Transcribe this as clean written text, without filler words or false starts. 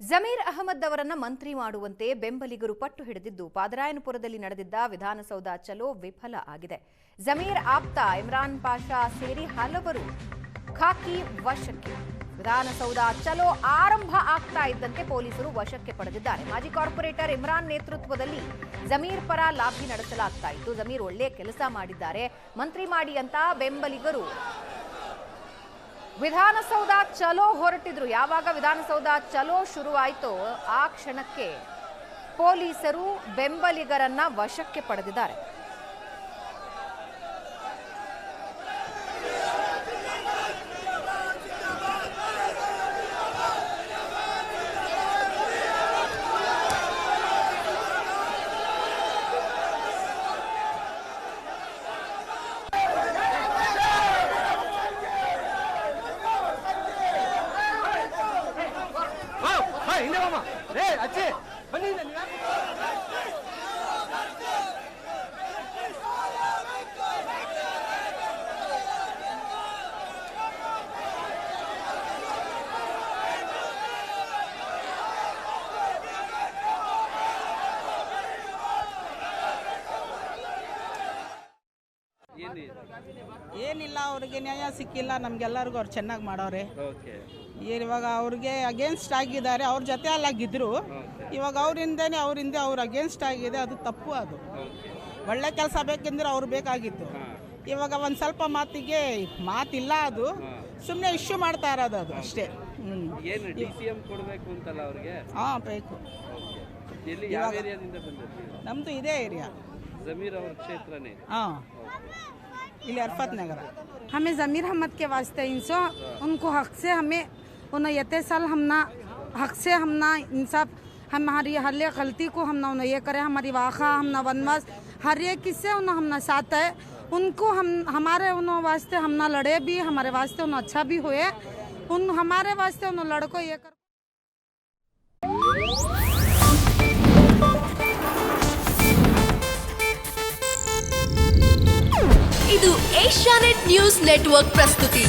ಜಮೀರ್ ಅಹಮದ್ ಅವರನ್ನ ಮಂತ್ರಿ ಮಾಡುವಂತೆ ಬೆಂಬಲಿಗರು ಪಟ್ಟು ಹಿಡಿದಿದ್ದು ಪಾದರಾಯನಪುರದಲ್ಲಿ ನಡೆದಿದ್ದ ವಿಧಾನಸೌಧ ಚಲೋ ವಿಫಲ ಆಗಿದೆ. ಜಮೀರ್ ಆಪ್ತ ಇಮ್ರಾನ್ ಪಾಷಾ ಸೇರಿ ಹಲವರು ಖಾಕಿ ವಶಕ್ಕೆ. ವಿಧಾನಸೌಧ ಚಲೋ ಆರಂಭ ಆಗ್ತಾ ಇದ್ದಂತೆ ಪೊಲೀಸರು ವಶಕ್ಕೆ ಪಡೆದಿದ್ದಾರೆ. ಮಾಜಿ ಕಾರ್ಪೊರೇಟರ್ ಇಮ್ರಾನ್ ನೇತೃತ್ವದಲ್ಲಿ ಜಮೀರ್ ಪರ ಲಾಬಿ ನಡೆಸಲಾಗ್ತಾ ಇತ್ತು. ಜಮೀರ್ ಒಳ್ಳೆ ಕೆಲಸ ಮಾಡಿದ್ದಾರೆ, ಮಂತ್ರಿ ಮಾಡಿ ಅಂತ ಬೆಂಬಲಿಗರು ವಿಧಾನಸೌಧ ಚಲೋ ಹೊರಟಿದ್ರು. ಯಾವಾಗ ವಿಧಾನಸೌಧ ಚಲೋ ಶುರುವಾಯಿತೋ ಆ ಕ್ಷಣಕ್ಕೆ ಪೊಲೀಸರು ಬೆಂಬಲಿಗರನ್ನ ವಶಕ್ಕೆ ಪಡೆದಿದ್ದಾರೆ. ಏನಿಲ್ಲ, ಅವ್ರಿಗೆ ನ್ಯಾಯ ಸಿಕ್ಕಿಲ್ಲ, ನಮ್ಗೆಲ್ಲರಿಗೂ ಅವ್ರು ಚೆನ್ನಾಗಿ ಮಾಡೋರೆ. ಇವಾಗ ಅವ್ರಿಗೆ ಅಗೇನ್ಸ್ಟ್ ಆಗಿದ್ದಾರೆ, ಅವ್ರ ಜೊತೆ ಅಲ್ಲಾಗಿದ್ರು. ಇವಾಗ ಅವರಿಂದನೇ ಅವ್ರ ಅಗೇನ್ಸ್ಟ್ ಆಗಿದೆ, ಅದು ತಪ್ಪು. ಅದು ಒಳ್ಳೆ ಕೆಲಸ ಬೇಕೆಂದ್ರೆ ಅವ್ರು ಬೇಕಾಗಿತ್ತು. ಇವಾಗ ಒಂದು ಸ್ವಲ್ಪ ಮಾತಿಗೆ ಮಾತಿಲ್ಲ, ಅದು ಸುಮ್ಮನೆ ಇಶ್ಯೂ ಮಾಡ್ತಾ ಇರೋದು, ಅದು ಅಷ್ಟೇ. ಹಾಂ, ಬೇಕು. ನಮ್ಮದು ಇದೇ ಏರಿಯಾ, ಹಾಂ, ಇಲ್ಲಿ ಅರ್ಫತ್ नगर. हमें ज़मीर अहमद के वास्ते इनसे उनको हक से हमें उन्हें यते साल हमना हक से हमना इंसाफ हमारी हर एक गलती को हमना उन्हें ये करे, हमारी वाखा हमना वनवास हर एक किस्से उन्हें हमना साथ है. उनको हम हमारे उन्होंने वास्ते हमना लड़े भी, हमारे वास्ते उन्हें अच्छा भी हुए. उन हमारे वास्ते उन्हें लड़को ये कर. ಇದು ಏಷ್ಯಾನೆಟ್ ನ್ಯೂಸ್ ನೆಟ್ವರ್ಕ್ ಪ್ರಸ್ತುತಿ.